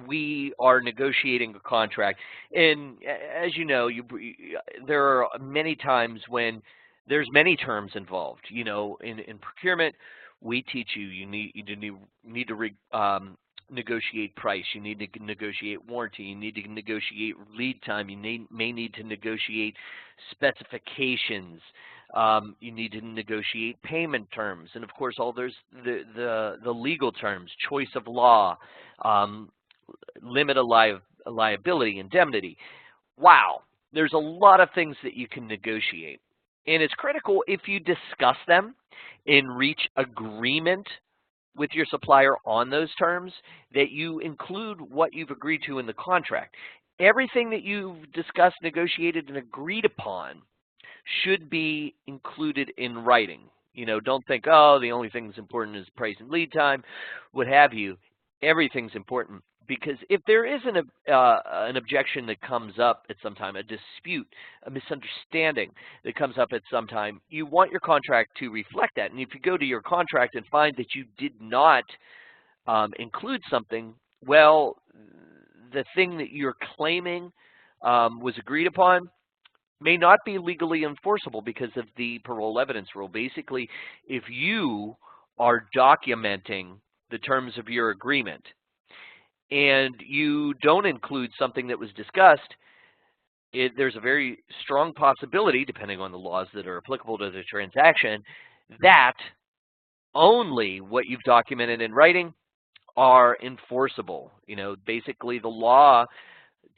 we are negotiating a contract, and as you know, there are many times when there's many terms involved. In procurement, we teach you need to negotiate price. You need to negotiate warranty. You need to negotiate lead time. You may need to negotiate specifications. You need to negotiate payment terms, and of course, all there's the legal terms, choice of law, limit of liability, indemnity. Wow, there's a lot of things that you can negotiate, and it's critical if you discuss them and reach agreement with your supplier on those terms that you include what you've agreed to in the contract. Everything that you've discussed, negotiated, and agreed upon should be included in writing. Don't think, oh, the only thing that's important is price and lead time, what have you. Everything's important, because if there is an objection that comes up at some time, a dispute, a misunderstanding that comes up at some time, you want your contract to reflect that. And if you go to your contract and find that you did not include something, well, the thing that you're claiming was agreed upon may not be legally enforceable because of the parole evidence rule. Basically, if you are documenting the terms of your agreement and you don't include something that was discussed, there's a very strong possibility, depending on the laws that are applicable to the transaction, that only what you've documented in writing are enforceable. Basically the law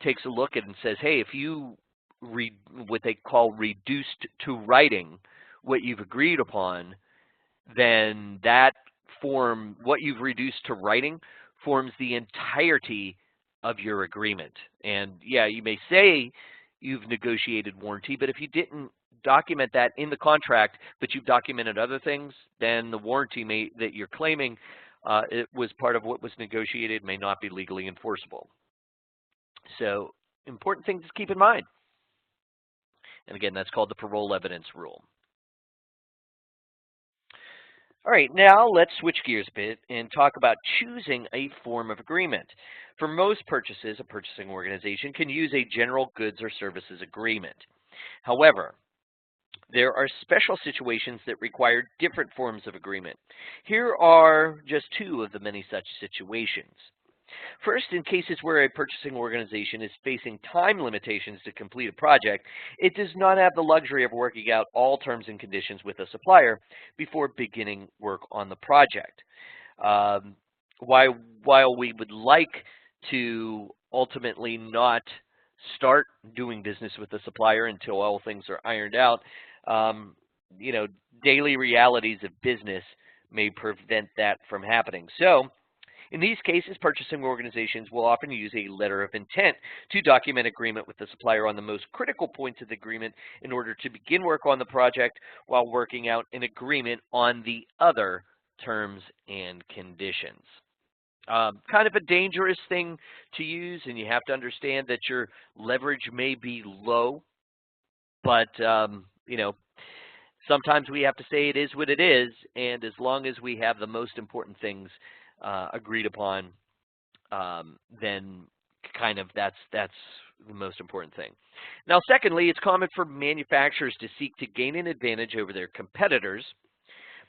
takes a look at it and says, hey, if you read what they call reduced to writing what you've agreed upon, then that what you've reduced to writing forms the entirety of your agreement. And yeah, you may say you've negotiated warranty, but if you didn't document that in the contract, but you've documented other things, then the warranty that you're claiming it was part of what was negotiated may not be legally enforceable. So important things to keep in mind. And again, that's called the parole evidence rule. All right, now let's switch gears a bit and talk about choosing a form of agreement. For most purchases, a purchasing organization can use a general goods or services agreement. However, there are special situations that require different forms of agreement. Here are just two of the many such situations. First, in cases where a purchasing organization is facing time limitations to complete a project, it does not have the luxury of working out all terms and conditions with a supplier before beginning work on the project. While we would like to ultimately not start doing business with the supplier until all things are ironed out, daily realities of business may prevent that from happening. So, in these cases, purchasing organizations will often use a letter of intent to document agreement with the supplier on the most critical points of the agreement in order to begin work on the project while working out an agreement on the other terms and conditions. Kind of a dangerous thing to use, and you have to understand that your leverage may be low, but sometimes we have to say it is what it is, and as long as we have the most important things agreed upon, then kind of that's the most important thing. Now, secondly, it's common for manufacturers to seek to gain an advantage over their competitors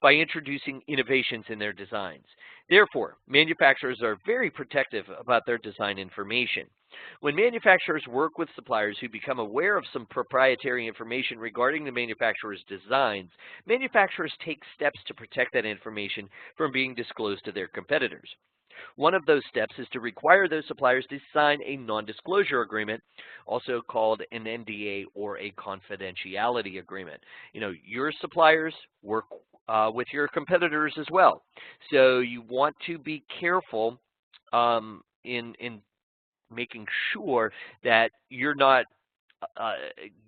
by introducing innovations in their designs. Therefore, manufacturers are very protective about their design information. When manufacturers work with suppliers who become aware of some proprietary information regarding the manufacturer's designs, manufacturers take steps to protect that information from being disclosed to their competitors. One of those steps is to require those suppliers to sign a non-disclosure agreement, also called an NDA or a confidentiality agreement. Your suppliers work with your competitors as well. So you want to be careful in making sure that you're not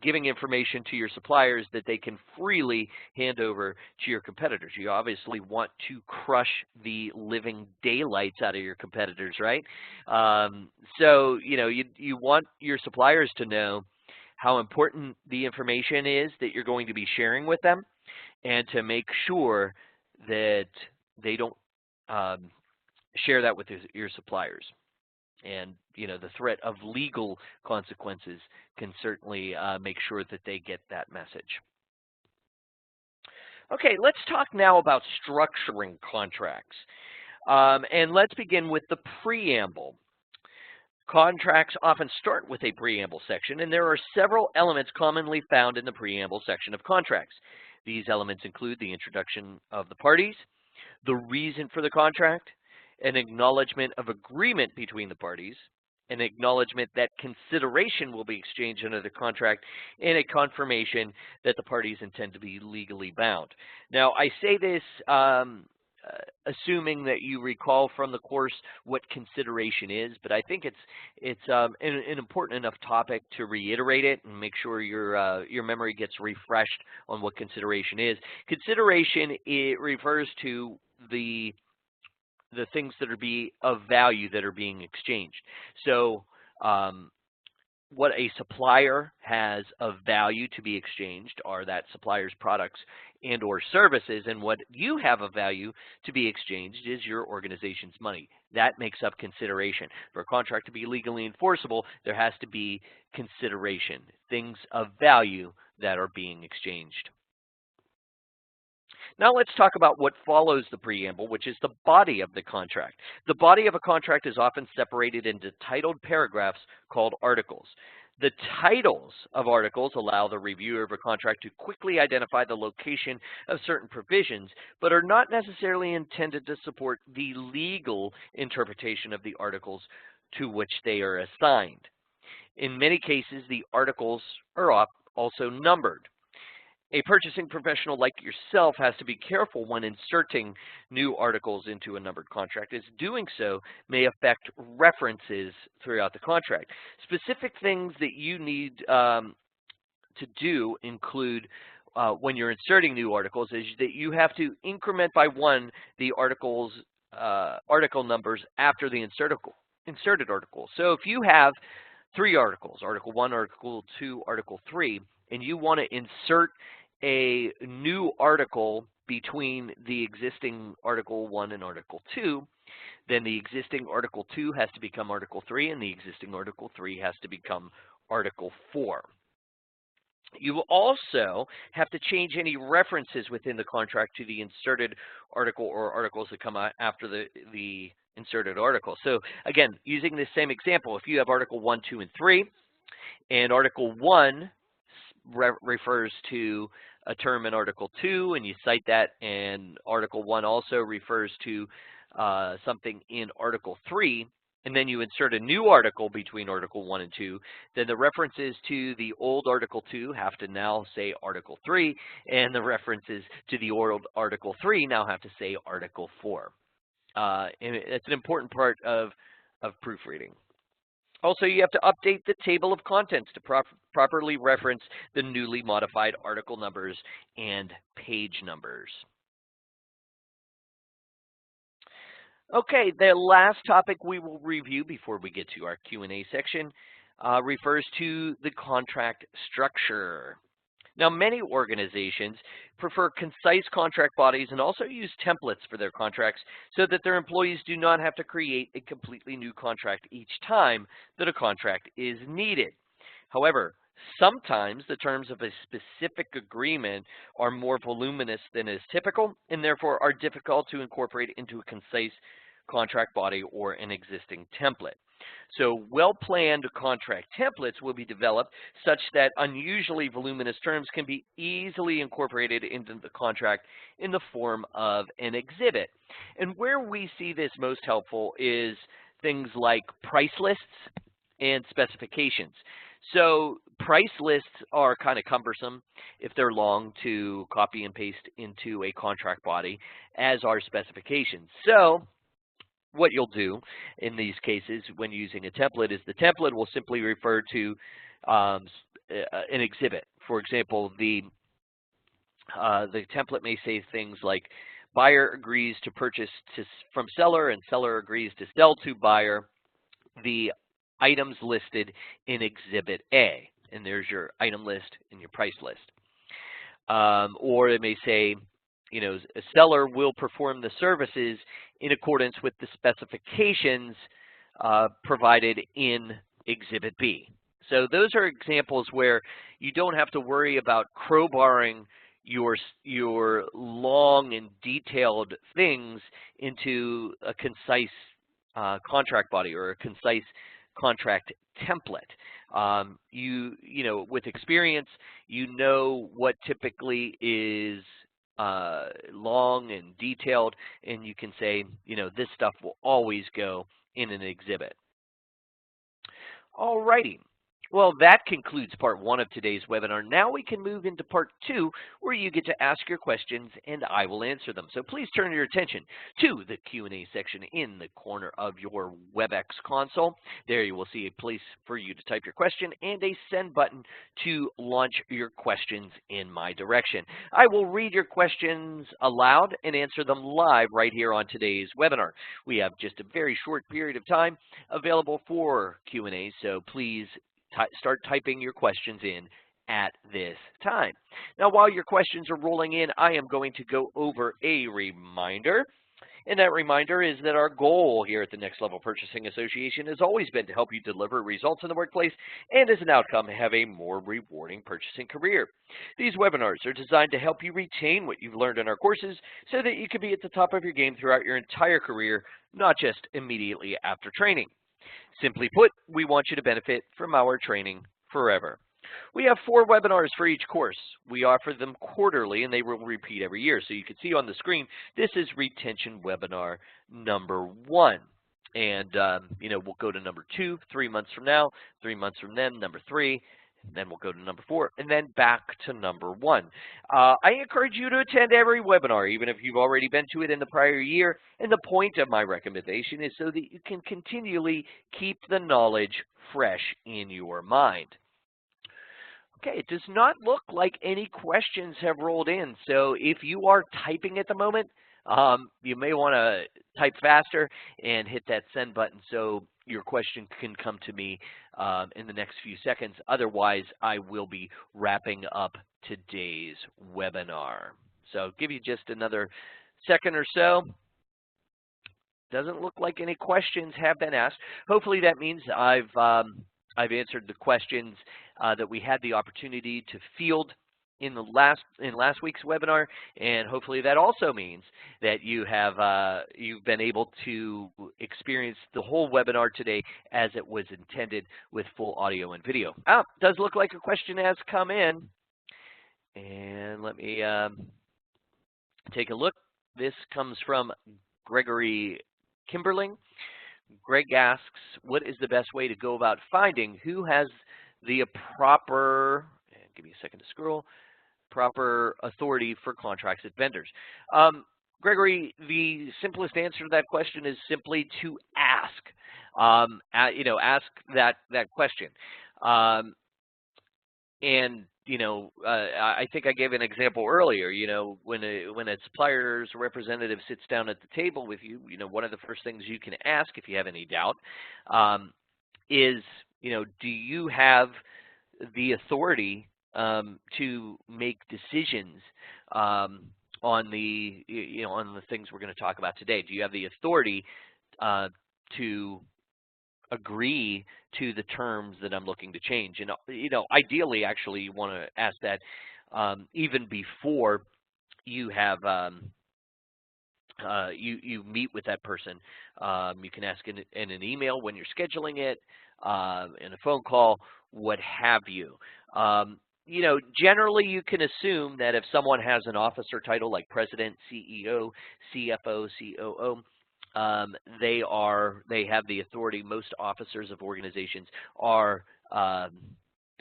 giving information to your suppliers that they can freely hand over to your competitors. You obviously want to crush the living daylights out of your competitors, right? So, you want your suppliers to know how important the information is that you're going to be sharing with them, and to make sure that they don't share that with your suppliers. And, the threat of legal consequences can certainly make sure that they get that message. Okay, let's talk now about structuring contracts. And let's begin with the preamble. Contracts often start with a preamble section, and there are several elements commonly found in the preamble section of contracts. These elements include the introduction of the parties, the reason for the contract, an acknowledgement of agreement between the parties, an acknowledgement that consideration will be exchanged under the contract, and a confirmation that the parties intend to be legally bound. Now, I say this assuming that you recall from the course what consideration is, but I think it's an important enough topic to reiterate it and make sure your memory gets refreshed on what consideration is. Consideration, it refers to the things that are of value that are being exchanged. So what a supplier has of value to be exchanged are that supplier's products and or services, and what you have of value to be exchanged is your organization's money. That makes up consideration. For a contract to be legally enforceable, there has to be consideration, things of value that are being exchanged. Now let's talk about what follows the preamble, which is the body of the contract. The body of a contract is often separated into titled paragraphs called articles. The titles of articles allow the reviewer of a contract to quickly identify the location of certain provisions, but are not necessarily intended to support the legal interpretation of the articles to which they are assigned. In many cases, the articles are also numbered. A purchasing professional like yourself has to be careful when inserting new articles into a numbered contract, as doing so may affect references throughout the contract. Specific things that you need to do include, when you're inserting new articles, is that you have to increment by one the article numbers after the inserted article. So if you have 3 articles, Article 1, Article 2, Article 3, and you want to insert a new article between the existing Article 1 and Article 2, then the existing Article 2 has to become Article 3, and the existing Article 3 has to become Article 4. You will also have to change any references within the contract to the inserted article or articles that come out after the inserted article. So again, using this same example, if you have Article 1, 2, and 3, and Article 1 refers to a term in Article 2, and you cite that, and Article 1 also refers to something in Article 3, and then you insert a new article between Article 1 and 2, then the references to the old Article 2 have to now say Article 3, and the references to the old Article 3 now have to say Article 4. And it's an important part of proofreading. Also, you have to update the table of contents to properly reference the newly modified article numbers and page numbers. Okay, the last topic we will review before we get to our Q&A section refers to the contract structure. Now, many organizations prefer concise contract bodies and also use templates for their contracts so that their employees do not have to create a completely new contract each time that a contract is needed. However, sometimes the terms of a specific agreement are more voluminous than is typical and therefore are difficult to incorporate into a concise contract body or an existing template. So well-planned contract templates will be developed such that unusually voluminous terms can be easily incorporated into the contract in the form of an exhibit. And where we see this most helpful is things like price lists and specifications. So price lists are kind of cumbersome if they're long to copy and paste into a contract body, as are specifications. So what you'll do in these cases when using a template is the template will simply refer to an exhibit. For example, the template may say things like buyer agrees to purchase from seller and seller agrees to sell to buyer the items listed in Exhibit A. And there's your item list and your price list. Or it may say, a seller will perform the services in accordance with the specifications provided in Exhibit B. So those are examples where you don't have to worry about crowbarring your long and detailed things into a concise contract body or a concise contract template. You know, with experience, you know what typically is long and detailed, and you can say, you know, this stuff will always go in an exhibit. All righty. Well, that concludes part 1 of today's webinar. Now we can move into part 2, where you get to ask your questions and I will answer them. So please turn your attention to the Q&A section in the corner of your WebEx console. There you will see a place for you to type your question and a send button to launch your questions in my direction. I will read your questions aloud and answer them live right here on today's webinar. We have just a very short period of time available for Q&A, so please start typing your questions in at this time. Now, while your questions are rolling in, I am going to go over a reminder. And that reminder is that our goal here at the Next Level Purchasing Association has always been to help you deliver results in the workplace and, as an outcome, have a more rewarding purchasing career. These webinars are designed to help you retain what you've learned in our courses so that you can be at the top of your game throughout your entire career, not just immediately after training. Simply put, we want you to benefit from our training forever. We have 4 webinars for each course. We offer them quarterly, and they will repeat every year. So you can see on the screen, this is retention webinar number 1. And, you know, we'll go to number 2 3 months from now, 3 months from then, number 3. And then we'll go to number 4, and then back to number 1. I encourage you to attend every webinar, even if you've already been to it in the prior year. And the point of my recommendation is so that you can continually keep the knowledge fresh in your mind. Okay, it does not look like any questions have rolled in. So if you are typing at the moment, you may want to type faster and hit that send button so your question can come to me in the next few seconds. Otherwise, I will be wrapping up today's webinar. So give you just another second or so. Doesn't look like any questions have been asked. Hopefully that means I've answered the questions that we had the opportunity to field in last week's webinar, and hopefully that also means that you've been able to experience the whole webinar today as it was intended with full audio and video. Does look like a question has come in, and let me take a look. This comes from Gregory Kimberling. Greg asks, what is the best way to go about finding who has the proper, give me a second to scroll, proper authority for contracts at vendors? Gregory, the simplest answer to that question is simply to ask. Ask that question. And I think I gave an example earlier. When a supplier's representative sits down at the table with you, one of the first things you can ask, if you have any doubt, is, do you have the authority to make decisions on the things we're going to talk about today? Do you have the authority to agree to the terms that I'm looking to change? And ideally, actually, you want to ask that even before you have you meet with that person. You can ask in an email when you're scheduling it, in a phone call, what have you. Generally you can assume that if someone has an officer title like president, CEO, CFO, COO, they have the authority. Most officers of organizations are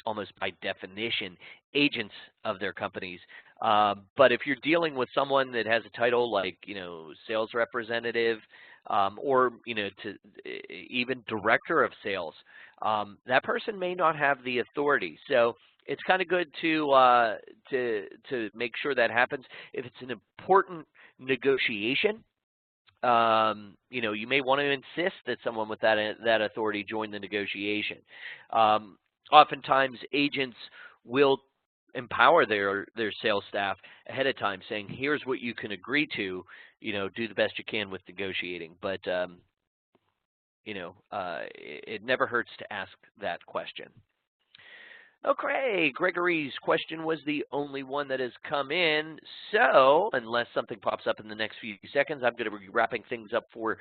almost by definition agents of their companies. But if you're dealing with someone that has a title like sales representative, or even director of sales, that person may not have the authority. So it's kind of good to make sure that happens. If it's an important negotiation, you may want to insist that someone with that authority join the negotiation. Oftentimes, agents will empower their sales staff ahead of time, saying, "Here's what you can agree to. Do the best you can with negotiating." But it never hurts to ask that question. Okay, Gregory's question was the only one that has come in. So, unless something pops up in the next few seconds, I'm going to be wrapping things up for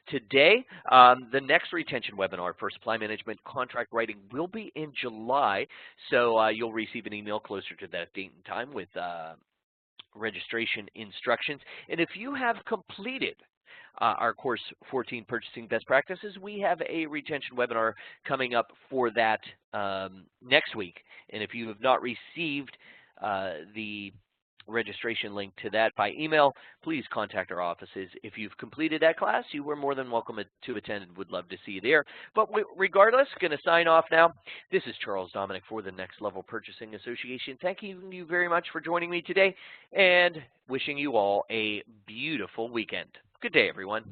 today. The next retention webinar for supply management contract writing will be in July. So you'll receive an email closer to that date and time with registration instructions. And if you have completed our course 14 Purchasing Best Practices, we have a retention webinar coming up for that next week. And if you have not received the registration link to that by email, please contact our offices. If you've completed that class, you are more than welcome to attend and would love to see you there. But regardless, going to sign off now. This is Charles Dominic for the Next Level Purchasing Association. Thanking you very much for joining me today and wishing you all a beautiful weekend. Good day, everyone.